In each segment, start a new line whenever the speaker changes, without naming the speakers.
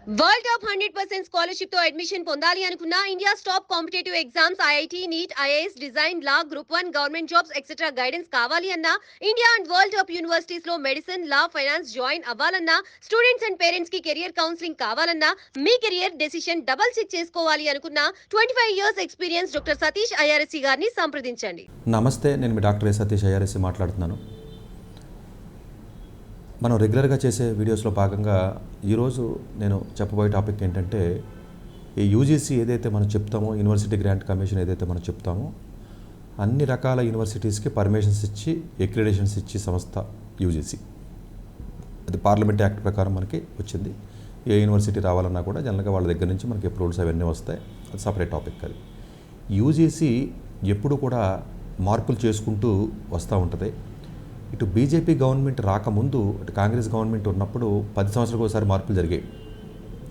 World top 100% scholarship తో admission పొందాలి అనుకున్న India top competitive exams IIT NEET IAS design law group 1 government jobs etcetera guidance కావాలి అన్న India and world top universities లో medicine law finance join అవ్వాలన్నా students and parents కి career counselling కావాలన్నా మీ కెరియర్ డెసిషన్ డబుల్ చెక్ చేసుకోవాలి అనుకున్న 25 years experience doctor Satish IRSC గారిని సంప్రదించండి.
నమస్తే, నేను మీ డాక్టర్ సతీష్ ఐఆర్ఎస్సి మాట్లాడుతున్నాను. మనం రెగ్యులర్గా చేసే వీడియోస్లో భాగంగా ఈరోజు నేను చెప్పబోయే టాపిక్ ఏంటంటే, ఈ యూజీసీ ఏదైతే మనం చెప్తామో, యూనివర్సిటీ గ్రాంట్ కమిషన్ ఏదైతే మనం చెప్తామో, అన్ని రకాల యూనివర్సిటీస్కి పర్మిషన్స్ ఇచ్చి అక్రిడేషన్స్ ఇచ్చి సంస్థ యూజీసీ. అది పార్లమెంట్ యాక్ట్ ప్రకారం మనకి వచ్చింది. ఏ యూనివర్సిటీ రావాలన్నా కూడా జనరల్గా వాళ్ళ దగ్గర నుంచి మనకి అప్రూవల్స్ అవన్నీ వస్తాయి. అది సపరేట్ టాపిక్. అది యూజీసీ ఎప్పుడు కూడా మార్పులు చేసుకుంటూ వస్తూ ఉంటుంది. ఇటు బీజేపీ గవర్నమెంట్ రాకముందు, ఇటు కాంగ్రెస్ గవర్నమెంట్ ఉన్నప్పుడు 10 సంవత్సరాలకు ఒకసారి మార్పులు జరిగాయి,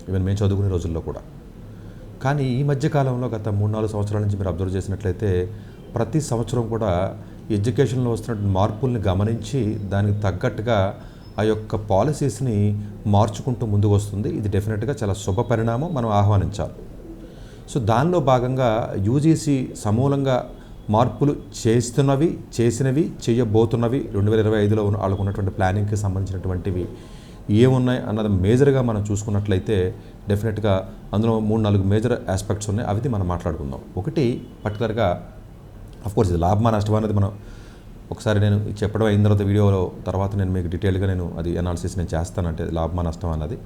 ఈవెన్ మేము చదువుకునే రోజుల్లో కూడా. కానీ ఈ మధ్యకాలంలో గత 3-4 సంవత్సరాల నుంచి మీరు అబ్జర్వ్ చేసినట్లయితే ప్రతి సంవత్సరం కూడా ఎడ్యుకేషన్లో వస్తున్నటువంటి మార్పుల్ని గమనించి దానికి తగ్గట్టుగా ఆ యొక్క పాలసీస్ని మార్చుకుంటూ ముందుకు వస్తుంది. ఇది డెఫినెట్గా చాలా శుభ పరిణామం, మనం ఆహ్వానించాలి. సో దానిలో భాగంగా యూజీసీ సమూలంగా మార్పులు చేసినవి చేయబోతున్నవి 2025లో వాళ్ళకు ఉన్నటువంటి ప్లానింగ్కి సంబంధించినటువంటివి ఏమున్నాయి అన్నది మేజర్గా మనం చూసుకున్నట్లయితే డెఫినెట్గా అందులో 3-4 మేజర్ ఆస్పెక్ట్స్ ఉన్నాయి. అవి మనం మాట్లాడుకుందాం. ఒకటి పర్టికులర్గా అఫ్కోర్స్ ఇది లాభమా నష్టమా అనేది మనం ఒకసారి నేను చెప్పడం అయిన తర్వాత వీడియోలో తర్వాత నేను మీకు డీటెయిల్గా నేను అది అనాలిసిస్ నేను చేస్తానంటే లాభమా నష్టమా అన్నది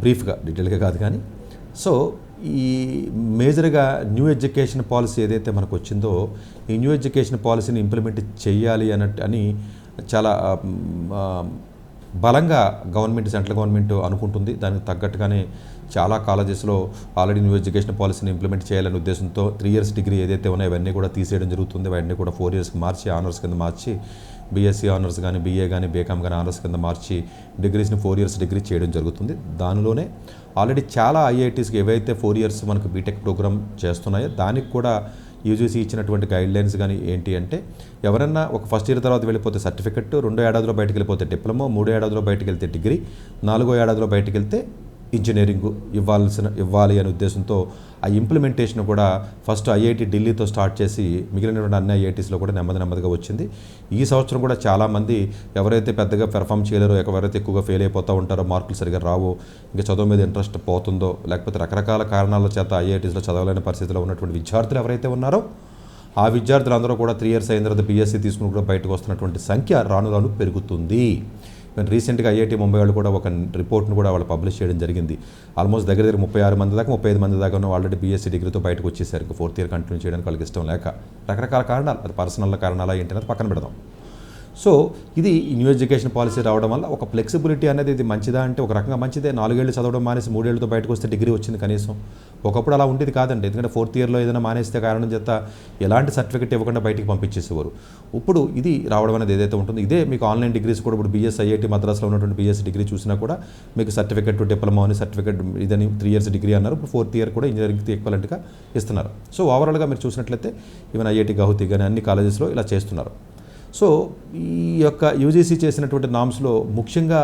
బ్రీఫ్గా, డీటెయిల్గా కాదు. కానీ సో ఈ మేజర్గా న్యూ ఎడ్యుకేషన్ పాలసీ ఏదైతే మనకు వచ్చిందో, ఈ న్యూ ఎడ్యుకేషన్ పాలసీని ఇంప్లిమెంట్ చేయాలి అని చాలా బలంగా సెంట్రల్ గవర్నమెంట్ అనుకుంటుంది. దానికి తగ్గట్టుగానే చాలా కాలేజెస్లో ఆల్రెడీ న్యూ ఎడ్యుకేషన్ పాలసీని ఇంప్లిమెంట్ చేయాలనే ఉద్దేశంతో 3 ఇయర్స్ డిగ్రీ ఏదైతే ఉన్నాయో అవన్నీ కూడా తీసేయడం జరుగుతుంది. అవన్నీ కూడా 4 ఇయర్స్కి మార్చి ఆనర్స్ కింద మార్చి బీఎస్సీ ఆనర్స్ కానీ బీఏ కానీ బీకామ్ కానీ ఆనర్స్ కింద మార్చి డిగ్రీస్ని 4 ఇయర్స్ డిగ్రీ చేయడం జరుగుతుంది. దానిలోనే ఆల్రెడీ చాలా ఐఐటీస్కి ఏవైతే 4 ఇయర్స్ మనకు బీటెక్ ప్రోగ్రామ్ చేస్తున్నాయో దానికి కూడా యూజీసీ ఇచ్చినటువంటి గైడ్లైన్స్ కానీ ఏంటి అంటే, ఎవరన్నా ఒక ఫస్ట్ ఇయర్ తర్వాత వెళ్ళిపోతే సర్టిఫికెట్, 2వ ఏడాదిలో బయటకు వెళ్ళిపోతే డిప్లొమా, 3వ ఏడాదిలో బయటకు వెళ్తే డిగ్రీ, 4వ ఏడాదిలో బయటకు వెళ్తే ఇంజనీరింగ్ ఇవ్వాలి అనే ఉద్దేశంతో ఆ ఇంప్లిమెంటేషన్ కూడా ఫస్ట్ ఐఐటి ఢిల్లీతో స్టార్ట్ చేసి మిగిలినటువంటి అన్ని ఐఐటీస్లో కూడా నెమ్మదిగా వచ్చింది. ఈ సంవత్సరం కూడా చాలామంది ఎవరైతే పెద్దగా పెర్ఫామ్ చేయలేరో, ఎవరైతే ఎక్కువగా ఫెయిల్ అయిపోతూ ఉంటారో, మార్కులు సరిగా రావో, ఇంకా చదువు మీద ఇంట్రెస్ట్ పోతుందో, లేకపోతే రకరకాల కారణాల చేత ఐఐటీస్లో చదవలేని పరిస్థితిలో ఉన్నటువంటి విద్యార్థులు ఎవరైతే ఉన్నారో ఆ విద్యార్థులందరూ కూడా 3 ఇయర్స్ అయిన తర్వాత బీఎస్సీ తీసుకుని కూడా బయటకు వస్తున్నటువంటి సంఖ్య రాను పెరుగుతుంది. రీసెంట్గా ఐఐటి ముంబై వాళ్ళు కూడా ఒక రిపోర్ట్ను కూడా వాళ్ళు పబ్లిష్ చేయడం జరిగింది. ఆల్మోస్ట్ దగ్గర 36 మంది దాకా 35 మంది దాకా ఆల్రెడీ బీఎస్సీ డిగ్రీతో బయటకు వచ్చేసారు. ఇంకా 4th ఇయర్ కంటిన్యూ చేయడానికి వాళ్ళకి ఇష్టం లేక రకరకాల కారణాలు, అది పర్సనల్ కారణాలు ఏంటి అనేది పక్కన పెడదాం. సో ఇది న్యూ ఎడ్యుకేషన్ పాలసీ రావడం వల్ల ఒక ఫ్లెక్సిబిలిటీ అనేది ఇది మంచిదా అంటే ఒక రకంగా మంచిదే. 4 ఏళ్ళు చదవడం మానేసి 3 ఏళ్ళతో బయటకు వస్తే డిగ్రీ వచ్చింది కనీసం. ఒకప్పుడు అలా ఉండేది కాదండి. ఎందుకంటే 4th ఇయర్లో ఏదైనా మానేస్తే కారణం చేత ఎలాంటి సర్టిఫికేట్ ఇవ్వకుండా బయటికి పంపించేసేవారు. ఇప్పుడు ఇది రావడం అనేది ఏదైతే ఉంటుందో, ఇదే మీకు ఆన్లైన్ డిగ్రీస్ కూడా ఇప్పుడు బీఎస్ ఐఐటి మద్రాస్లో ఉన్నటువంటి బీఎస్ డిగ్రీ చూసినా కూడా మీకు సర్టిఫికేట్ డిప్లొమా అని సర్టిఫికేట్ ఇదని 3 ఇయర్స్ డిగ్రీ అన్నారు. ఇప్పుడు 4th ఇయర్ కూడా ఇంజనీరింగ్కి ఈక్వలెంట్గా ఇస్తున్నారు. సో ఓవరాల్గా మీరు చూసినట్లయితే ఈవెన్ ఐఐటి గౌహతి కానీ అన్ని కాలేజెస్లో ఇలా చేస్తున్నారు. సో ఈ యొక్క యూజీసీ చేసినటువంటి నామ్స్లో ముఖ్యంగా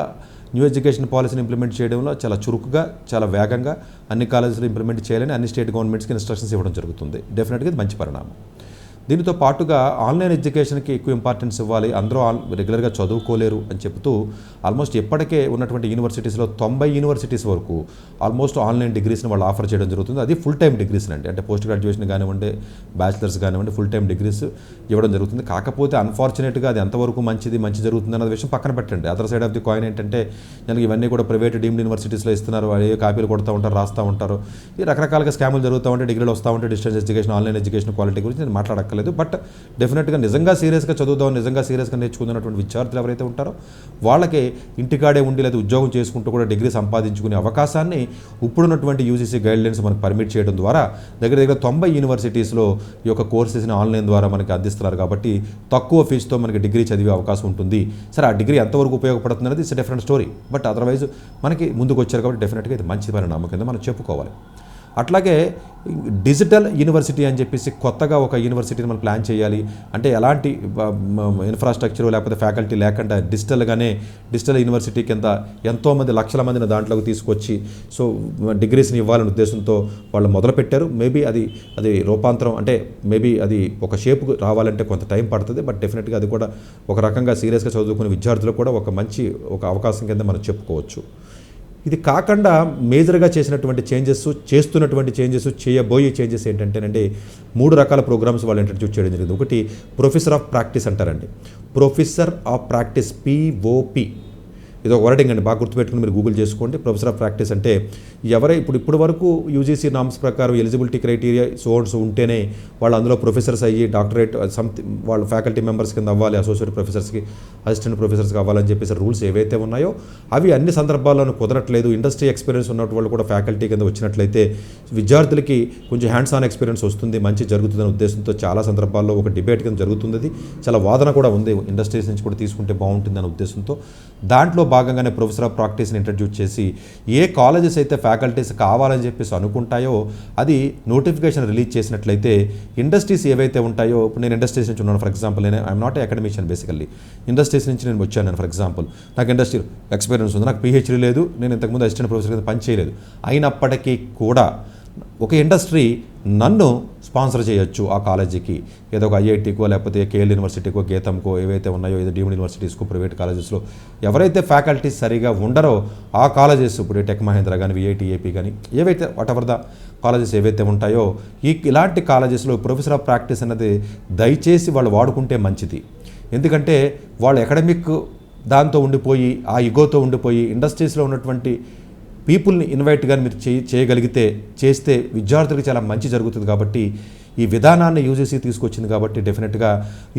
న్యూ ఎడ్యుకేషన్ పాలసీని ఇంప్లిమెంట్ చేయడంలో చాలా చురుకుగా, చాలా వేగంగా అన్ని కాలేజీలు ఇంప్లిమెంట్ చేయాలని అన్ని స్టేట్ గవర్నమెంట్స్కి ఇన్స్ట్రక్షన్స్ ఇవ్వడం జరుగుతుంది. డెఫినెట్గా ఇది మంచి పరిణామం. దీనితో పాటుగా ఆన్లైన్ ఎడ్యుకేషన్కి ఎక్కువ ఇంపార్టెన్స్ ఇవ్వాలి, అందరూ రెగ్యులర్గా చదువుకోలేరు అని చెప్తూ ఆల్మోస్ట్ ఇప్పటికే ఉన్నటువంటి యూనివర్సిటీస్లో 90 యూనివర్సిటీస్ వరకు ఆల్మోస్ట్ ఆన్లైన్ డిగ్రీస్ని వాళ్ళు ఆఫర్ చేయడం జరుగుతుంది. అది ఫుల్ టైం డిగ్రీస్ అండి, అంటే పోస్ట్ గ్రాడ్యుయేషన్ కానివ్వండి, బ్యాచిలర్స్ కానివ్వండి, ఫుల్ టైం డిగ్రీస్ ఇవ్వడం జరుగుతుంది. కాకపోతే అన్ఫార్చునేట్గా అది ఎంతవరకు మంచి జరుగుతుంది అన్న విషయం పక్కన పెట్టండి. Other side of the coin ఏంటంటే, మనకి ఇవన్నీ కూడా ప్రైవేట్ డీమ్డ్ యూనివర్సిటీస్లో ఇస్తున్నారు. వాళ్ళు ఏ కాపీలు కొడుతూ ఉంటారు, రాస్తూ ఉంటారు. ఈ రకరకాలుగా స్కాములు జరుగుతూ ఉంటాయి, డిగ్రీలు వస్తూ ఉంటాయి. Distance education, online education quality గురించి నేను మాట్లాడక్కర్లేదు. బట్ డెఫినెట్గా నిజంగా సీరియస్గా చదువుదాం, నిజంగా సీరియస్గా నేర్చుకున్నటువంటి విద్యార్థులు ఎవరైతే ఉంటారో వాళ్ళకి ఇంటికాడే ఉండి లేదా ఉద్యోగం చేసుకుంటూ కూడా డిగ్రీ సంపాదించుకునే అవకాశాన్ని ఇప్పుడున్నటువంటి యూజీసీ గైడ్లైన్స్ మనకు పర్మిట్ చేయడం ద్వారా దగ్గర 90 యూనివర్సిటీస్లో ఈ యొక్క కోర్సెస్ని ఆన్లైన్ ద్వారా మనకి అందిస్తున్నారు. కాబట్టి తక్కువ ఫీజుతో మనకి డిగ్రీ చదివే అవకాశం ఉంటుంది. సరే, ఆ డిగ్రీ ఎంతవరకు ఉపయోగపడుతుంది అనేది it's different story. But otherwise మనకి ముందుకు వచ్చారు కాబట్టి డెఫినెట్గా ఇది మంచి పరిణామం కింద మనం చెప్పుకోవాలి. అట్లాగే డిజిటల్ యూనివర్సిటీ అని చెప్పేసి కొత్తగా ఒక యూనివర్సిటీని మనం ప్లాన్ చేయాలి. అంటే ఎలాంటి ఇన్ఫ్రాస్ట్రక్చర్ లేకపోతే ఫ్యాకల్టీ లేకుండా డిజిటల్ యూనివర్సిటీ కింద ఎంతోమంది లక్షల మందిని దాంట్లోకి తీసుకొచ్చి సో డిగ్రీస్ని ఇవ్వాలనే ఉద్దేశంతో వాళ్ళు మొదలుపెట్టారు. మేబీ అది రూపాంతరం అంటే మేబీ అది ఒక షేప్కు రావాలంటే కొంత టైం పడుతుంది. బట్ డెఫినెట్గా అది కూడా ఒక రకంగా సీరియస్గా చదువుకునే విద్యార్థులకు కూడా ఒక అవకాశం కింద మనం చెప్పుకోవచ్చు. ఇది కాకుండా మేజర్గా చేస్తున్నటువంటి చేంజెస్ చేయబోయే చేంజెస్ ఏంటంటేనండి 3 రకాల ప్రోగ్రామ్స్ వాళ్ళు ఇంట్రడ్యూస్ చేయడం జరిగింది. ఒకటి ప్రొఫెసర్ ఆఫ్ ప్రాక్టీస్ అంటారండి. ప్రొఫెసర్ ఆఫ్ ప్రాక్టీస్ POP ఇది ఒక వర్డింగ్ అండి, బాగా గుర్తుపెట్టుకుని మీరు గూగుల్ చేసుకోండి. ప్రొఫెసర్ ఆఫ్ ప్రాక్టీస్ అంటే ఇప్పుడు వరకు UGC నామ్స్ ప్రకారం ఎలిజిబిలిటీ క్రైటీరియా సోర్స్ ఉంటేనే వాళ్ళు అందులో ప్రొఫెసర్స్ అయ్యి డాక్టరేట్ వాళ్ళు ఫ్యాకల్టీ మెంబర్స్ కింద అవ్వాలి, అసోసియేట్ ప్రొఫెసర్స్కి అసిస్టెంట్ ప్రొఫెసర్స్కి అవ్వాలని చెప్పేసి రూల్స్ ఏవైతే ఉన్నాయో అవి అన్ని సందర్భాల్లోనూ కుదరట్లేదు. ఇండస్ట్రీ ఎక్స్పీరియన్స్ ఉన్న వాళ్ళు కూడా ఫ్యాకల్టీ కింద వచ్చినట్లయితే విద్యార్థులకి కొంచెం హ్యాండ్స్ ఆన్ ఎక్స్పీరియన్స్ వస్తుంది, మంచి జరుగుతుందనే ఉద్దేశంతో చాలా సందర్భాల్లో ఒక డిబేట్ కింద జరుగుతుంది. చాలా వాదన కూడా ఉంది, ఇండస్ట్రీస్ నుంచి కూడా తీసుకుంటే బాగుంటుందనే ఉద్దేశంతో. దాంట్లో భాగంగానే ప్రొఫెసర్ ఆఫ్ ప్రాక్టీస్ని ఇంట్రడ్యూస్ చేసి ఏ కాలేజెస్ అయితే ఫ్యాకల్టీస్ కావాలని చెప్పేసి అనుకుంటాయో అది నోటిఫికేషన్ రిలీజ్ చేసినట్లయితే ఇండస్ట్రీస్ ఏవైతే ఉంటాయో, ఇప్పుడు నేను ఇండస్ట్రీస్ నుంచి ఉన్నాను for example, I'm not academician basically, industries నుంచి నేను వచ్చాను ఫర్ ఎగ్జాంపుల్, నాకు ఇండస్ట్రీ ఎక్స్పీరియన్స్ ఉంది, నాకు PhD లేదు, నేను ఇంతకుముందు అసిస్టెంట్ ప్రొఫెసర్ కింద పని చేయలేదు, అయినప్పటికీ కూడా ఒక ఇండస్ట్రీ నన్ను స్పాన్సర్ చేయొచ్చు ఆ కాలేజీకి, ఏదో ఒక IITకో లేకపోతే KL యూనివర్సిటీకో గీతంకో ఏవైతే ఉన్నాయో ఏదో డీమ్డ్ యూనివర్సిటీస్కో ప్రైవేట్ కాలేజెస్లో ఎవరైతే ఫ్యాకల్టీస్ సరిగా ఉండరో ఆ కాలేజెస్ ఇప్పుడు టెక్ మహేంద్ర కానీ VIT AP కానీ ఏవైతే వాటెవర్ ద కాలేజెస్ ఏవైతే ఉంటాయో ఇలాంటి కాలేజెస్లో ప్రొఫెసర్ ఆఫ్ ప్రాక్టీస్ అన్నది దయచేసి వాళ్ళు వాడుకుంటే మంచిది. ఎందుకంటే వాళ్ళు అకాడమిక్ దాంతో ఉండిపోయి ఆ ఇగోతో ఉండిపోయి ఇండస్ట్రీస్లో ఉన్నటువంటి పీపుల్ని ఇన్వైట్ కానీ మీరు చేస్తే విద్యార్థులకు చాలా మంచి జరుగుతుంది. కాబట్టి ఈ విధానాన్ని UGC తీసుకొచ్చింది కాబట్టి డెఫినెట్గా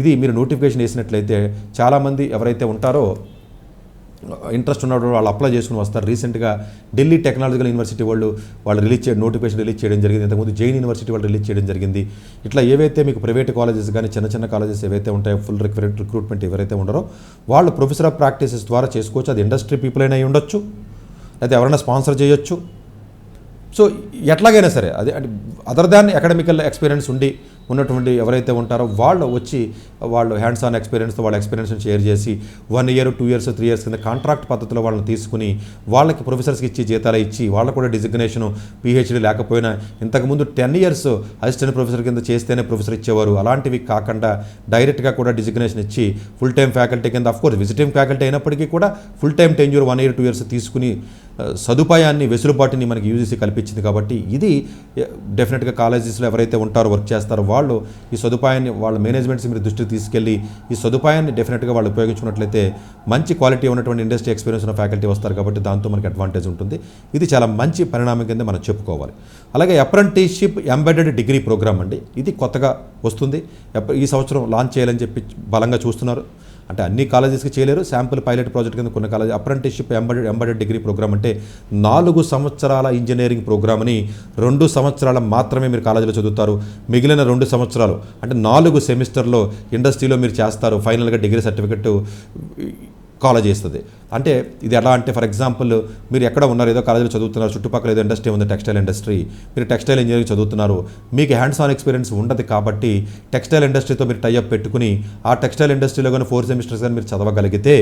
ఇది మీరు నోటిఫికేషన్ వేసినట్లయితే చాలామంది ఎవరైతే ఉంటారో ఇంట్రెస్ట్ ఉన్నప్పుడు వాళ్ళు అప్లై చేసుకుని వస్తారు. రీసెంట్గా ఢిల్లీ టెక్నాలజికల్ యూనివర్సిటీ వాళ్ళు నోటిఫికేషన్ రిలీజ్ చేయడం జరిగింది. ఇంతకుముందు జైన్ యూనివర్సిటీ వాళ్ళు రిలీజ్ చేయడం జరిగింది. ఇట్లా ఏవైతే మీకు ప్రైవేట్ కాలేజెస్ కానీ చిన్న కాలేజెస్ ఏవైతే ఉంటాయో ఫుల్ రిక్రూట్మెంట్ ఎవరైతే ఉండరో వాళ్ళు ప్రొఫెసర్ ఆఫ్ ప్రాక్టీసెస్ ద్వారా చేసుకోవచ్చు. అది ఇండస్ట్రీ పీపుల్ అయినా ఉండొచ్చు, అయితే ఎవరైనా స్పాన్సర్ చేయొచ్చు. సో ఎట్లాగైనా సరే అది అంటే అదర్ దాన్ అకాడమికల్ ఎక్స్పీరియన్స్ ఉన్నటువంటి ఎవరైతే ఉంటారో వాళ్ళు హ్యాండ్స్ ఆన్ ఎక్స్పీరియన్స్తో వాళ్ళ ఎక్స్పీరియన్స్ని షేర్ చేసి 1 year 2 years 3 years కింద కాంట్రాక్ట్ పద్ధతిలో వాళ్ళని తీసుకుని వాళ్ళకి ప్రొఫెసర్స్కి ఇచ్చి జీతాలు ఇచ్చి వాళ్ళకు కూడా డిజిగ్నేషను PhD లేకపోయినా ఇంతకుముందు 10 years అసిస్టెంట్ ప్రొఫెసర్ కింద చేస్తేనే ప్రొఫెసర్ ఇచ్చేవారు. అలాంటివి కాకుండా డైరెక్ట్గా కూడా డిజిగ్నేషన్ ఇచ్చి ఫుల్ టైం ఫ్యాకల్టీ కింద అఫ్కోర్స్ విజిటింగ్ ఫ్యాకల్టీ అయినప్పటికీ కూడా full time tenure 1 year 2 years తీసుకుని సదుపాయాన్ని వెసులుబాటుని మనకి UGC కల్పించింది. కాబట్టి ఇది డెఫినెట్గా కాలేజెస్లో ఎవరైతే ఉంటారో వర్క్ చేస్తారో వాళ్ళు ఈ సదుపాయాన్ని వాళ్ళ మేనేజ్మెంట్స్ మీరు దృష్టికి తీసుకెళ్ళి ఈ సదుపాయాన్ని డెఫినెట్గా వాళ్ళు ఉపయోగించుకున్నట్లయితే మంచి క్వాలిటీ ఉన్నటువంటి ఇండస్ట్రీ ఎక్స్పీరియన్స్ ఉన్న ఫ్యాకల్టీ వస్తారు. కాబట్టి దాంతో మనకి అడ్వాంటేజ్ ఉంటుంది. ఇది చాలా మంచి పరిణామం కింద మనం చెప్పుకోవాలి. అలాగే అప్రెంటిస్షిప్ ఎంబెడెడ్ డిగ్రీ ప్రోగ్రామ్ అండి, ఇది కొత్తగా వస్తుంది. ఈ సంవత్సరం లాంచ్ చేయాలని చెప్పి బలంగా చూస్తున్నారు. అంటే అన్ని కాలేజెస్కి చేయలేరు, శాంపుల్ పైలట్ ప్రాజెక్ట్ కింద కొన్ని college apprenticeship embedded degree program అంటే 4 సంవత్సరాల ఇంజనీరింగ్ ప్రోగ్రామ్ని 2 సంవత్సరాల మాత్రమే మీరు కాలేజీలో చదువుతారు. మిగిలిన 2 సంవత్సరాలు అంటే 4 సెమిస్టర్లో ఇండస్ట్రీలో మీరు చేస్తారు. ఫైనల్గా డిగ్రీ సర్టిఫికెట్ కాలేజ్ ఇస్తుంది. అంటే ఇది ఎలా అంటే ఫర్ ఎగ్జాంపుల్ మీరు ఎక్కడ ఉన్నారు, ఏదో కాలేజీలో చదువుతున్నారు, చుట్టుపక్కల ఏదో ఇండస్ట్రీ ఉంది టెక్స్టైల్ ఇండస్ట్రీ, మీరు టెక్స్టైల్ ఇంజనీరింగ్ చదువుతున్నారు, మీకు హ్యాండ్స్ ఆన్ ఎక్స్పీరియన్స్ ఉండదు. కాబట్టి టెక్స్టైల్ ఇండస్ట్రీతో మీరు టైఅప్ పెట్టుకుని ఆ టెక్స్టైల్ ఇండస్ట్రీలో కానీ 4 సెమిస్టర్స్ కానీ మీరు చదవగలిగితే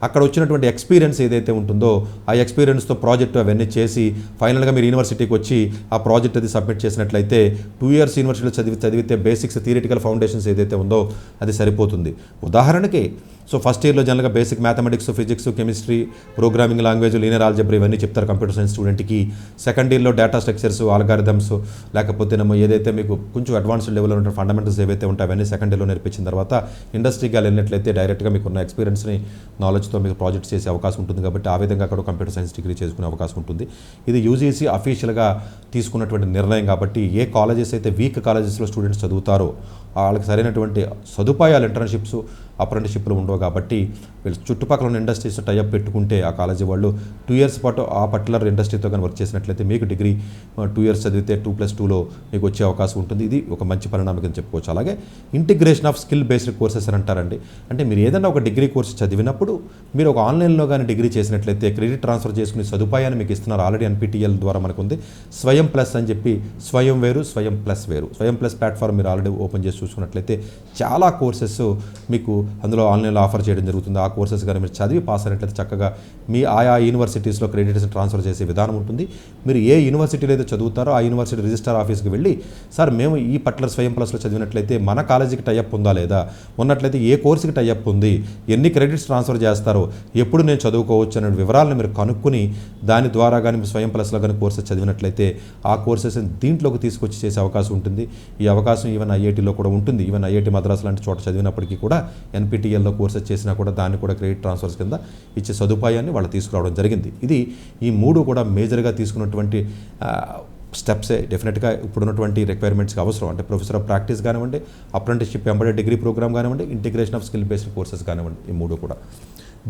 అక్కడ వచ్చినటువంటి ఎక్స్పీరియన్స్ ఏదైతే ఉంటుందో ఆ ఎక్స్పీరియన్స్తో ప్రాజెక్టు అవన్నీ చేసి ఫైనల్గా మీరు యూనివర్సిటీకి వచ్చి ఆ ప్రాజెక్ట్ అది సబ్మిట్ చేసినట్లయితే 2 years యూనివర్సిటీలో చదివితే బేసిక్స్ థియరిటికల్ ఫౌండేషన్స్ ఏదైతే ఉందో అది సరిపోతుంది. ఉదాహరణకి సో ఫస్ట్ ఇయర్లో జనరల్గా basic mathematics, physics, chemistry, programming language, linear algebra ఇవన్నీ చెప్తారు కంప్యూటర్ సైన్స్ స్టూడెంట్కి. సెకండ్ ఇయర్లో డేటా స్ట్రక్చర్స్, ఆల్గారిథమ్స్ లేకపోతే ఏదైతే మీకు కొంచెం అడ్వాన్స్డ్ లెవెల్లో ఉన్న ఫండమెంటల్స్ ఏవైతే ఉంటాయో అవన్నీ సెకండ్ ఇయర్లో నేర్పించిన తర్వాత ఇండస్ట్రీకి వెళ్ళినట్లయితే డైరెక్ట్గా మీకున్న ఎక్స్పీరియన్స్ని నాలెడ్జ్తో మీకు ప్రాజెక్ట్స్ చేసే అవకాశం ఉంటుంది. కాబట్టి ఆ విధంగా అక్కడ కంప్యూటర్ సైన్స్ డిగ్రీ చేసుకునే అవకాశం ఉంటుంది. ఇది UGC అఫీషియల్గా తీసుకున్నటువంటి నిర్ణయం. కాబట్టి ఏ కాలేజెస్ అయితే వీక్ కాలేజెస్లో స్టూడెంట్స్ చదువుతారో వాళ్ళకి సరైనటువంటి సదుపాయాలు ఇంటర్న్షిప్స్ అప్రెంటిస్షిప్లు ఉండవు కాబట్టి వీళ్ళు చుట్టుపక్కల ఉన్న ఇండస్ట్రీస్ టైఅప్ పెట్టుకుంటే ఆ కాలేజీ వాళ్ళు 2 ఇయర్స్ పాటు ఆ పర్టికులర్ ఇండస్ట్రీతో కానీ వర్క్ చేసినట్లయితే మీకు డిగ్రీ 2 ఇయర్స్ చదివితే 2+2లో మీకు వచ్చే అవకాశం ఉంటుంది. ఇది ఒక మంచి పరిణామం కింద చెప్పుకోవచ్చు. అలాగే integration of skill based courses అని అంటారండి. అంటే మీరు ఏదైనా ఒక డిగ్రీ కోర్సు చదివినప్పుడు మీరు ఒక ఆన్లైన్లో కానీ డిగ్రీ చేసినట్లయితే క్రెడిట్ ట్రాన్స్ఫర్ చేసుకునే సదుపాయాన్ని మీకు ఇస్తున్నారు. ఆల్రెడీ NPTEL ద్వారా మనకు ఉంది. స్వయం ప్లస్ అని చెప్పి స్వయం వేరు, స్వయం ప్లస్ వేరు. స్వయం ప్లస్ ప్లాట్ఫామ్ మీరు ఆల్రెడీ ఓపెన్ చేసి చూసుకున్నట్లయితే చాలా కోర్సెస్ మీకు అందులో ఆన్లైన్లో ఆఫర్ చేయడం జరుగుతుంది. ఆ కోర్సెస్ కానీ మీరు చదివి పాస్ అయినట్లయితే చక్కగా మీ ఆయా యూనివర్సిటీస్లో క్రెడిట్స్ ట్రాన్స్ఫర్ చేసే విధానం ఉంటుంది. మీరు ఏ యూనివర్సిటీలో అయితే చదువుతారో ఆ యూనివర్సిటీ రిజిస్టర్ ఆఫీస్కి వెళ్ళి సార్ మేము ఈ పర్టికులర్ స్వయం ప్లస్లో చదివినట్లయితే మన కాలేజీకి టైఅప్ ఉందా లేదా, ఉన్నట్లయితే ఏ కోర్సుకి టైఅప్ ఉంది, ఎన్ని క్రెడిట్స్ ట్రాన్స్ఫర్ చేస్తారో, ఎప్పుడు నేను చదువుకోవచ్చు అనే వివరాలను మీరు కనుక్కుని దాని ద్వారా కానీ స్వయం ప్లస్లో కానీ కోర్సెస్ చదివినట్లయితే ఆ కోర్సెస్ దీంట్లోకి తీసుకొచ్చి చేసే అవకాశం ఉంటుంది. ఈ అవకాశం ఈవెన్ IITలో కూడా ఉంటుంది. ఈవెన్ IIT మద్రాస్ లాంటి చోట చదివినప్పటికీ కూడా NPTELలో కోర్సెస్ చేసినా కూడా దాన్ని కూడా క్రెడిట్ ట్రాన్స్ఫర్స్ కింద ఇచ్చే సదుపాయాన్ని వాళ్ళు తీసుకురావడం జరిగింది. ఇది ఈ 3 కూడా మేజర్గా తీసుకున్నటువంటి స్టెప్సే డెఫినెట్గా ఇప్పుడున్నటువంటి రిక్వైర్మెంట్స్కి అవసరం. అంటే ప్రొఫెసర్ ఆఫ్ ప్రాక్టీస్ కానివ్వండి, అప్రెంటిస్షిప్ ఎంబెడెడ్ డిగ్రీ ప్రోగ్రామ్ కానివ్వండి, integration of skill based courses కానివ్వండి, ఈ 3 కూడా.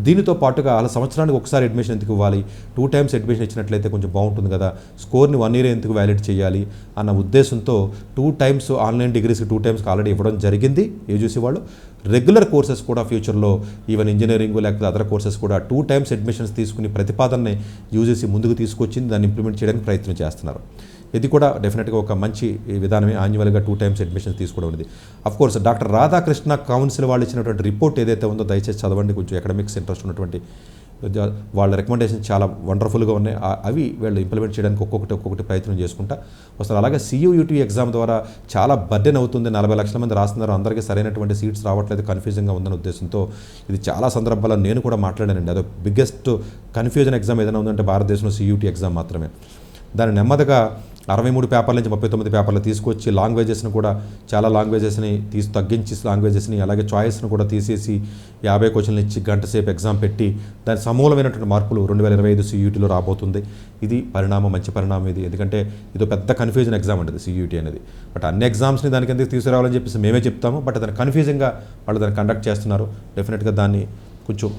దీనితో పాటుగా అలా సంవత్సరానికి ఒకసారి అడ్మిషన్ ఎందుకు ఇవ్వాలి, 2 టైమ్స్ అడ్మిషన్ ఇచ్చినట్లయితే కొంచెం బాగుంటుంది కదా, స్కోర్ని 1 ఇయర్ ఎందుకు వ్యాలిడ్ చేయాలి అన్న ఉద్దేశంతో 2 టైమ్స్ ఆన్లైన్ డిగ్రీస్కి 2 టైమ్స్కి ఆల్రెడీ ఇవ్వడం జరిగింది యూజీసీ వాళ్ళు. రెగ్యులర్ కోర్సెస్ కూడా ఫ్యూచర్లో ఈవెన్ ఇంజనీరింగ్ లేకపోతే అదర్ కోర్సెస్ కూడా 2 టైమ్స్ అడ్మిషన్స్ తీసుకుని ప్రతిపాదనని యూజీసీ ముందుకు తీసుకొచ్చింది. దాన్ని ఇంప్లిమెంట్ చేయడానికి ప్రయత్నం చేస్తున్నారు. ఇది కూడా డెఫినెట్గా ఒక మంచి విధానమే. యాన్యువల్గా 2 టైమ్స్ అడ్మిషన్స్ తీసుకోవడం అనేది. అఫ్కోర్స్ డాక్టర్ రాధాకృష్ణ కౌన్సిల్ వాళ్ళు ఇచ్చినటువంటి రిపోర్ట్ ఏదైతే ఉందో దయచేసి చదవండి. కొంచెం ఎకడమిక్స్ ఇంట్రెస్ట్ ఉన్నటువంటి వాళ్ళ రికమెండేషన్ చాలా వండర్ఫుల్గా ఉన్నాయి. అవి వీళ్ళు ఇంప్లిమెంట్ చేయడానికి ఒక్కొక్కటి ప్రయత్నం చేసుకుంటా వస్తారు. అలాగే CUET ఎగ్జామ్ ద్వారా చాలా బర్డెన్ అవుతుంది. 40 లక్షల మంది రాస్తున్నారు, అందరికీ సరైనటువంటి సీట్స్ రావట్లేదు, కన్ఫ్యూజింగ్గా ఉందనే ఉద్దేశంతో ఇది చాలా సందర్భాల్లో నేను కూడా మాట్లాడానండి. అదో బిగ్గెస్ట్ కన్ఫ్యూజన్ ఎగ్జామ్ ఏదైనా ఉందంటే భారతదేశంలో CUET ఎగ్జామ్ మాత్రమే. దాన్ని నెమ్మదిగా 63 పేపర్ల నుంచి 39 పేపర్లు తీసుకొచ్చి లాంగ్వేజెస్ని కూడా చాలా లాంగ్వేజెస్ని తగ్గించి లాంగ్వేజెస్ని అలాగే చాయిస్ని కూడా తీసేసి 50 క్వశ్చన్లు ఇచ్చి గంట సేపు ఎగ్జామ్ పెట్టి దాని సమూలమైనటువంటి మార్పులు 2025 CUETలో రాబోతుంది. ఇది మంచి పరిణామం ఇది. ఎందుకంటే ఇది పెద్ద కన్ఫ్యూజన్ ఎగ్జామ్ ఉంటుంది CUET అనేది. బట్ అన్ని ఎగ్జామ్స్ని దానికి ఎందుకు తీసుకురావాలని చెప్పేసి మేమే చెప్తాము. బట్ దాన్ని కన్ఫ్యూజింగ్గా వాళ్ళు దాన్ని కండక్ట్ చేస్తున్నారు. డెఫినెట్గా దాన్ని కొంచెం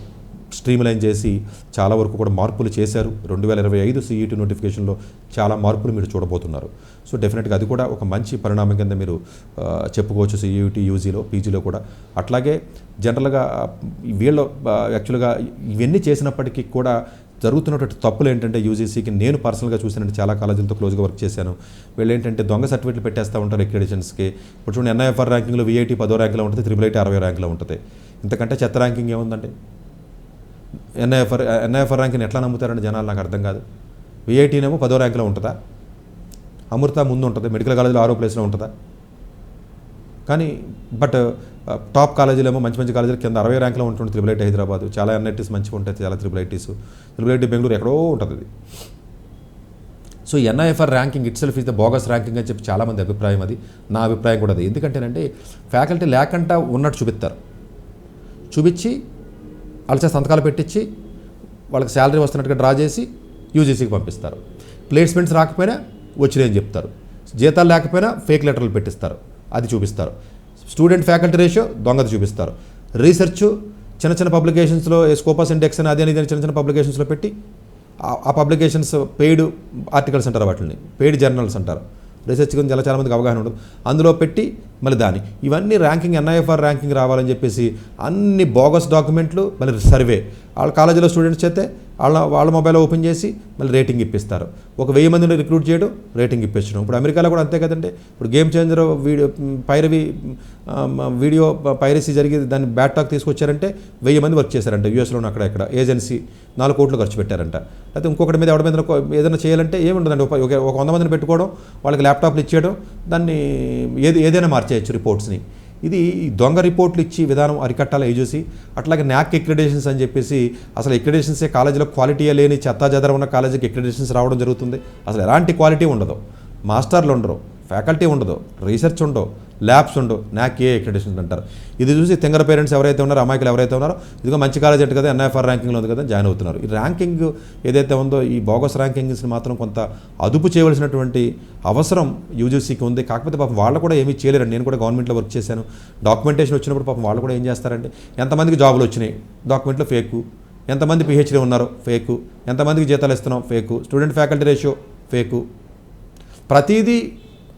స్ట్రీమ్లైన్ చేసి చాలా వరకు కూడా మార్పులు చేశారు. 2025 CUET నోటిఫికేషన్లో చాలా మార్పులు మీరు చూడబోతున్నారు. సో డెఫినెట్గా అది కూడా ఒక మంచి పరిణామం కింద మీరు చెప్పుకోవచ్చు CUET యూజీలో పీజీలో కూడా. అట్లాగే జనరల్గా వీళ్ళు యాక్చువల్గా ఇవన్నీ చేసినప్పటికీ కూడా జరుగుతున్నటువంటి తప్పులు ఏంటంటే యూజీసీకి నేను పర్సనల్గా చూసినట్టు చాలా కాలేజీలతో క్లోజ్గా వర్క్ చేశాను. వీళ్ళు ఏంటంటే దొంగ సర్టిఫికేట్లు పెట్టేస్తూ ఉంటారు అక్రిడిటేషన్స్కి. ఇప్పుడు చూడండి NIFR ర్యాంకింగ్లో VIT 10వ ర్యాంక్లో ఉంటుంది, IIIT 60వ ర్యాంక్లో ఉంటుంది. ఇంతకంటే చెత్త ర్యాంకింగ్ ఏముందండి? NIFR ర్యాంక్ని ఎట్లా నమ్ముతారండి జనాలు? నాకు అర్థం కాదు. VITనేమో 10వ ర్యాంక్లో ఉంటుందా, అమృత ముందు ఉంటుంది, మెడికల్ కాలేజీలో 6వ ప్లేస్లో ఉంటుందా? కానీ బట్ టాప్ కాలేజీలేమో మంచి కాలేజీలు కింద 60వ ర్యాంక్లో ఉంటుంది. IIIT హైదరాబాద్, చాలా NITs మంచిగా ఉంటాయి, చాలా IIIT బెంగళూరు ఎక్కడో ఉంటుంది అది. So NIFR ranking it self is the bogus ranking అని చెప్పి చాలామంది అభిప్రాయం. అది నా అభిప్రాయం కూడా అది. ఎందుకంటేనంటే ఫ్యాకల్టీ లేకుండా ఉన్నట్టు చూపించి వాళ్ళ సంతకాలు పెట్టించి వాళ్ళకి శాలరీ వస్తున్నట్టుగా డ్రా చేసి యూజీసీకి పంపిస్తారు. ప్లేస్మెంట్స్ రాకపోయినా వచ్చినాయని చెప్తారు. జీతాలు లేకపోయినా ఫేక్ లెటర్లు పెట్టిస్తారు, అది చూపిస్తారు. స్టూడెంట్ ఫ్యాకల్టీ రేషియో దొంగది చూపిస్తారు. రీసెర్చ్ చిన్న పబ్లికేషన్స్లో స్కోపస్ ఇండెక్స్ అని అదే చిన్న పబ్లికేషన్స్లో పెట్టి ఆ పబ్లికేషన్స్ పెయిడ్ ఆర్టికల్స్ అంటారు, వాటిని పెయిడ్ జర్నల్స్ అంటారు. రీసెర్చ్ గురించి చాలామందికి అవగాహన ఉండదు. అందులో పెట్టి మళ్ళీ ఇవన్నీ ర్యాంకింగ్ NIFR ర్యాంకింగ్ రావాలని చెప్పేసి అన్ని బోగస్ డాక్యుమెంట్లు, మళ్ళీ సర్వే వాళ్ళ కాలేజీలో స్టూడెంట్స్ చేస్తే వాళ్ళ మొబైల్ ఓపెన్ చేసి మళ్ళీ రేటింగ్ ఇప్పిస్తారు. ఒక 1000 మందిని రిక్రూట్ చేయడం, రేటింగ్ ఇప్పించడం. ఇప్పుడు అమెరికాలో కూడా అంతే కదండి. ఇప్పుడు గేమ్ చేంజర్ వీడియో పైరసీ జరిగి దాన్ని బ్యాడ్ టాక్ తీసుకొచ్చారంటే 1000 మంది వర్క్ చేశారంట. యూఎస్లోనే అక్కడ ఏజెన్సీ 4 కోట్లు ఖర్చు పెట్టారంట. అయితే ఇంకొకటి మీద ఎవరి మీద ఏదైనా చేయాలంటే ఏముండదండి, ఒక 100 మందిని పెట్టుకోవడం, వాళ్ళకి ల్యాప్టాప్లు ఇచ్చేయడం, దాన్ని ఏదైనా మార్చేయచ్చు రిపోర్ట్స్ని. ఇది దొంగ రిపోర్ట్లు ఇచ్చి విధానం అరికట్టాలి యూజీసీ. అట్లాగే NAAC అక్రిడిటేషన్స్ అని చెప్పేసి అసలు అక్రిడిటేషన్సే కాలేజీలో క్వాలిటీయే లేని చెత్తాచెదర ఉన్న కాలేజీకి అక్రిడిటేషన్స్ రావడం జరుగుతుంది. అసలు ఎలాంటి క్వాలిటీ ఉండదు, మాస్టర్లు ఉండరు, ఫ్యాకల్టీ ఉండదు, రీసెర్చ్ ఉండవు, ల్యాబ్స్ ఉండవు, నాక్ ఏ అక్రెడిటేషన్స్ అంటారు. ఇది చూసి తింగర పేరెంట్స్ ఎవరైతే ఉన్నారో, అమాయకులు ఎవరైతే ఉన్నారో, ఇదిగో మంచి కాలేజ్ అంటే కదా NIFR ర్యాంకింగ్లో ఉంది కదా జాయిన్ అవుతున్నారు. ఈ ర్యాంకింగ్ ఏదైతే ఉందో ఈ బోగస్ ర్యాంకింగ్స్ని మాత్రం కొంత అదుపు చేయవలసినటువంటి అవసరం యూజీసీకి ఉంది. కాకపోతే పాపం వాళ్ళు కూడా ఏమీ చేయలేరండి. నేను కూడా గవర్నమెంట్లో వర్క్ చేశాను. డాక్యుమెంటేషన్ వచ్చినప్పుడు పాపం వాళ్ళు కూడా ఏం చేస్తారంటే, ఎంతమందికి జాబులు వచ్చినాయి డాక్యుమెంట్లో ఫేకు, ఎంతమంది PhD ఉన్నారో ఫేకు, ఎంతమందికి జీతాలు ఇస్తున్నాం fake, student faculty ratio fake, ప్రతిదీ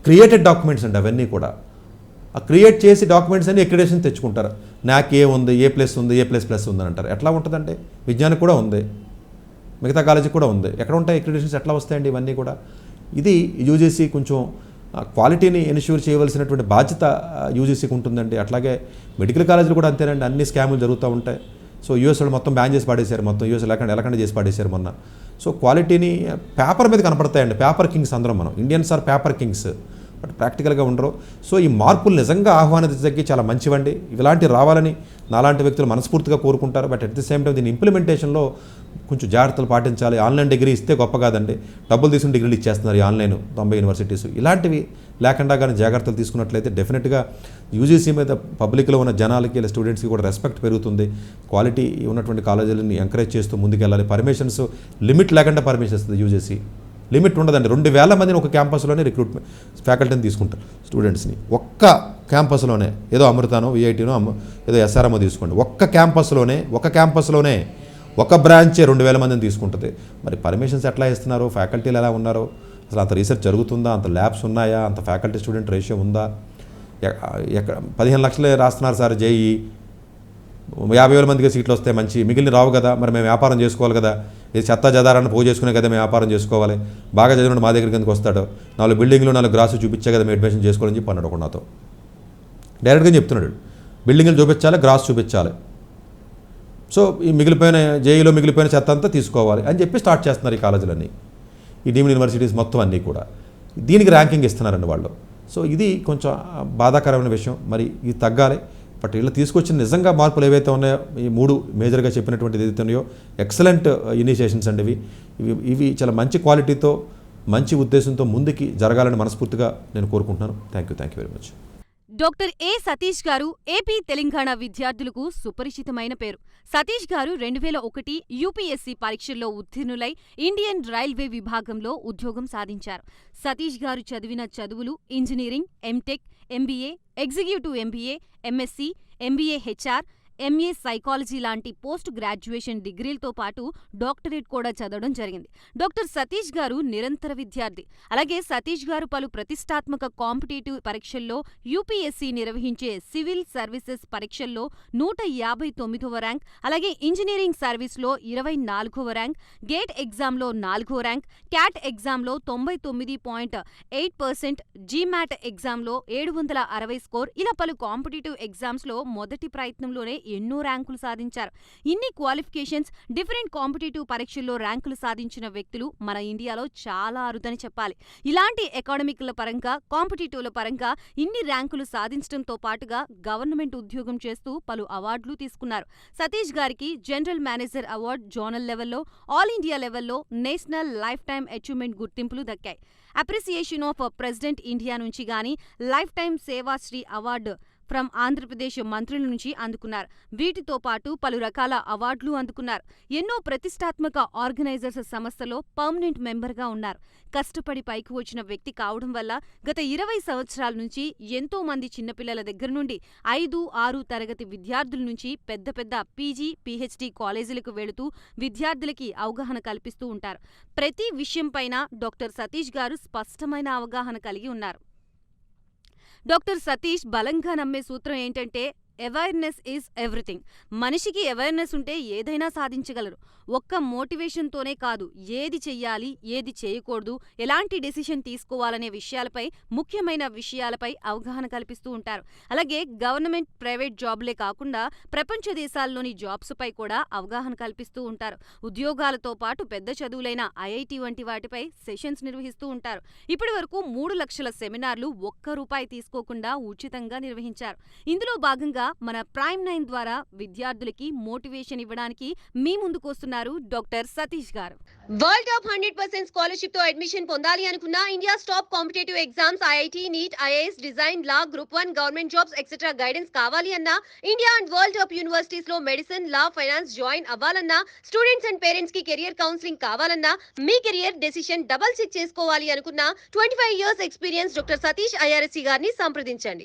క్రియేటెడ్ డాక్యుమెంట్స్ అండి. అవన్నీ కూడా ఆ క్రియేట్ చేసి డాక్యుమెంట్స్ అన్ని అక్రిడేషన్ తెచ్చుకుంటారు. నాకు ఏ ఉంది, A+ ఉంది, A++ ఉంది అని అంటారు. ఎట్లా ఉంటుందంటే విజ్ఞానికి కూడా ఉంది, మిగతా కాలేజీకి కూడా ఉంది. ఎక్కడ ఉంటాయి అక్రిడేషన్స్, ఎట్లా వస్తాయండి ఇవన్నీ కూడా? ఇది యూజీసీ కొంచెం క్వాలిటీని ఎన్ష్యూర్ చేయవలసినటువంటి బాధ్యత యూజీసీకి ఉంటుందండి. అట్లాగే మెడికల్ కాలేజీలు కూడా అంతేనండి, అన్ని స్కాములు జరుగుతూ ఉంటాయి. సో యూఎస్లో మొత్తం బ్యాన్ చేసి పాడేశారు, మొత్తం యూఎస్ ఎలకండ చేసి పాడేశారు మొన్న. సో క్వాలిటీని పేపర్ మీద కనపడతాయండి. పేపర్ కింగ్స్ అందరం మనం, Indians are paper Kings, but ప్రాక్టికల్గా ఉండరు. సో ఈ మార్పులు నిజంగా ఆహ్వానించదగ్గి చాలా మంచివండి. ఇలాంటివి రావాలని నాలాంటి వ్యక్తులు మనస్ఫూర్తిగా కోరుకుంటారు. But at the same time దీని ఇంప్లిమెంటేషన్లో కొంచెం జాగ్రత్తలు పాటించాలి. ఆన్లైన్ డిగ్రీ ఇస్తే గొప్ప కాదండి, డబ్బులు తీసుకుని డిగ్రీలు ఇచ్చేస్తున్నారు ఈ ఆన్లైన్ 90 యూనివర్సిటీస్. ఇలాంటివి లేకుండా కానీ జాగ్రత్తలు తీసుకున్నట్లయితే డెఫినెట్గా యూజీసీ మీద పబ్లిక్లో ఉన్న జనాలకి ఇలా స్టూడెంట్స్కి కూడా రెస్పెక్ట్ పెరుగుతుంది. క్వాలిటీ ఉన్నటువంటి కాలేజీలని ఎంకరేజ్ చేస్తూ ముందుకెళ్ళాలి. పర్మిషన్స్ లిమిట్ లేకుండా పర్మిషన్ ఇస్తుంది యూజీసీ. లిమిట్ ఉండదండి. 2000 మందిని ఒక క్యాంపస్లోనే రిక్రూట్మెంట్ ఫ్యాకల్టీని తీసుకుంటారు స్టూడెంట్స్ని. ఒక్క క్యాంపస్లోనే, ఏదో అమృతానో VITనో ఏదో SRMో తీసుకోండి, ఒక్క క్యాంపస్లోనే ఒక బ్రాంచే 2000 మందిని తీసుకుంటుంది. మరి పర్మిషన్స్ ఎట్లా ఇస్తున్నారు, ఫ్యాకల్టీలు ఎలా ఉన్నారో, అసలు అంత రీసెర్చ్ జరుగుతుందా, అంత ల్యాబ్స్ ఉన్నాయా, అంత ఫ్యాకల్టీ స్టూడెంట్ రేషియో ఉందా? 15 లక్షలే రాస్తున్నారు సార్ JEE, 50,000 మందికి సీట్లు వస్తే మంచి, మిగిలిన రావు కదా, మరి మేము వ్యాపారం చేసుకోవాలి కదా, ఇది చెత్త జదారాన్ని పోగు చేసుకునే కదా మేము వ్యాపారం చేసుకోవాలి, బాగా చదివిన మా దగ్గరికి ఎందుకు వస్తాడు, 4 బిల్డింగ్లు 4 గ్రాసు చూపించే కదా మేము అడ్మిషన్ చేసుకోవాలని చెప్పి అన్నాడు ఒక నాతో. డైరెక్ట్గా చెప్తున్నాడు, బిల్డింగ్లు చూపించాలి, గ్రాస్ చూపించాలి, సో ఈ మిగిలిపోయిన JEEలో మిగిలిపోయిన చెత్త అంతా తీసుకోవాలి అని చెప్పి స్టార్ట్ చేస్తున్నారు ఈ కాలేజీలన్నీ, ఈ డీమ్డ్ యూనివర్సిటీస్ మొత్తం అన్నీ కూడా. దీనికి ర్యాంకింగ్ ఇస్తున్నారండి వాళ్ళు. సో ఇది కొంచెం బాధాకరమైన విషయం. మరి ఇది తగ్గాలి. బట్ వీళ్ళు తీసుకొచ్చిన నిజంగా మార్పులు ఏవైతే ఉన్నాయో, ఈ 3 మేజర్గా చెప్పినటువంటిది ఏదైతే ఉన్నాయో ఎక్సలెంట్ ఇనిషియేషన్స్ అండి ఇవి చాలా మంచి క్వాలిటీతో మంచి ఉద్దేశంతో ముందుకి జరగాలని మనస్ఫూర్తిగా నేను కోరుకుంటున్నాను. Thank you very much.
Doctor ఏ సతీష్ గారు ఏపీ తెలంగాణ విద్యార్థులకు సుపరిచితమైన పేరు. సతీష్ గారు 2001 UPSC పరీక్షల్లో ఉత్తీర్ణులై ఇండియన్ రైల్వే విభాగంలో ఉద్యోగం సాధించారు. సతీష్ గారు చదివిన చదువులు engineering, MTech, MBA, executive MBA, MSc, MBA HR, MA psychology లాంటి పోస్ట్ గ్రాడ్యుయేషన్ డిగ్రీలతో పాటు డాక్టరేట్ కూడా చదవడం జరిగింది. డాక్టర్ సతీష్ గారు నిరంతర విద్యార్థి. అలాగే సతీష్ గారు పలు ప్రతిష్టాత్మక కాంపిటేటివ్ పరీక్షల్లో UPSC నిర్వహించే సివిల్ సర్వీసెస్ పరీక్షల్లో 159వ ర్యాంక్, అలాగే ఇంజనీరింగ్ సర్వీస్లో 24వ ర్యాంక్, గేట్ ఎగ్జామ్లో 4వ ర్యాంక్, క్యాట్ ఎగ్జామ్లో 99.8%, GMAT ఎగ్జామ్లో 760 స్కోర్, ఇలా పలు కాంపిటేటివ్ ఎగ్జామ్స్లో మొదటి ప్రయత్నంలోనే ఎన్నో ర్యాంకులు సాధించారు. ఇన్ని క్వాలిఫికేషన్స్, డిఫరెంట్ కాంపిటేటివ్ పరీక్షల్లో ర్యాంకులు సాధించిన వ్యక్తులు మన ఇండియాలో చాలా అరుదని చెప్పాలి. ఇలాంటి అకాడమిక్ల పరంగా, కాంపిటేటివ్ల పరంగా ఇన్ని ర్యాంకులు సాధించడంతో పాటుగా గవర్నమెంట్ ఉద్యోగం చేస్తూ పలు అవార్డులు తీసుకున్నారు. సతీష్ గారికి జనరల్ మేనేజర్ అవార్డు జోనల్ లెవెల్లో, ఆల్ ఇండియా లెవెల్లో నేషనల్ లైఫ్ టైమ్ అచీవ్మెంట్ గుర్తింపులు దక్కాయి. అప్రిసియేషన్ ఆఫ్ ప్రెసిడెంట్ ఇండియా నుంచి గానీ lifetime Sevashri award from Andhra Pradesh మంత్రుల నుంచి అందుకున్నారు. వీటితో పాటు పలు రకాల అవార్డులు అందుకున్నారు. ఎన్నో ప్రతిష్టాత్మక ఆర్గనైజర్స్ సంస్థలో పర్మనెంట్ మెంబర్గా ఉన్నారు. కష్టపడి పైకి వచ్చిన వ్యక్తి కావడం వల్ల గత 20 సంవత్సరాల నుంచి ఎంతో మంది చిన్నపిల్లల దగ్గర నుండి 5, 6 తరగతి విద్యార్థుల నుంచి పెద్ద పెద్ద PG, PhD కాలేజీలకు వెళుతూ విద్యార్థులకి అవగాహన కల్పిస్తూ ఉంటారు. ప్రతి విషయంపైన డాక్టర్ సతీష్ గారు స్పష్టమైన అవగాహన కలిగి ఉన్నారు. డాక్టర్ సతీష్ బలంగా నమ్మే సూత్రం ఏంటంటే, అవేర్నెస్ ఈజ్ ఎవ్రీథింగ్. మనిషికి అవేర్నెస్ ఉంటే ఏదైనా సాధించగలరు. ఒక్క మోటివేషన్తోనే కాదు, ఏది చెయ్యాలి, ఏది చేయకూడదు, ఎలాంటి డెసిషన్ తీసుకోవాలనే విషయాలపై, ముఖ్యమైన విషయాలపై అవగాహన కల్పిస్తూ ఉంటారు. అలాగే గవర్నమెంట్, ప్రైవేట్ జాబ్లే కాకుండా ప్రపంచ దేశాల్లోని జాబ్స్పై కూడా అవగాహన కల్పిస్తూ ఉంటారు. ఉద్యోగాలతో పాటు పెద్ద చదువులైన IIT వంటి వాటిపై సెషన్స్ నిర్వహిస్తూ ఉంటారు. ఇప్పటి వరకు 3 లక్షల సెమినార్లు ఒక్క రూపాయి తీసుకోకుండా ఉచితంగా నిర్వహించారు. ఇందులో భాగంగా మన ప్రైమ్ 9 ద్వారా విద్యార్థులకి మోటివేషన్ ఇవ్వడానికి మీ ముందుకొస్తున్నారు డాక్టర్ సతీష్ గారు.
వరల్డ్ టాప్ 100% స్కాలర్షిప్ తో అడ్మిషన్ పొందాలి అనుకున్నా India's top competitive exams IIT, NEET, IAS, design, law, group 1 government jobs etcetera guidance కావాలి అన్నా, India and world top universities లో మెడిసిన్, లా, ఫైనాన్స్ జాయిన్ అవ్వాలన్నా, స్టూడెంట్స్ అండ్ పేరెంట్స్ కి career counselling కావాలన్నా, మీ కెరియర్ డెసిషన్ డబుల్ చెక్ చేసుకోవాలి అనుకున్నా 25 years experience doctor Satish IRSC గారిని సంప్రదించండి.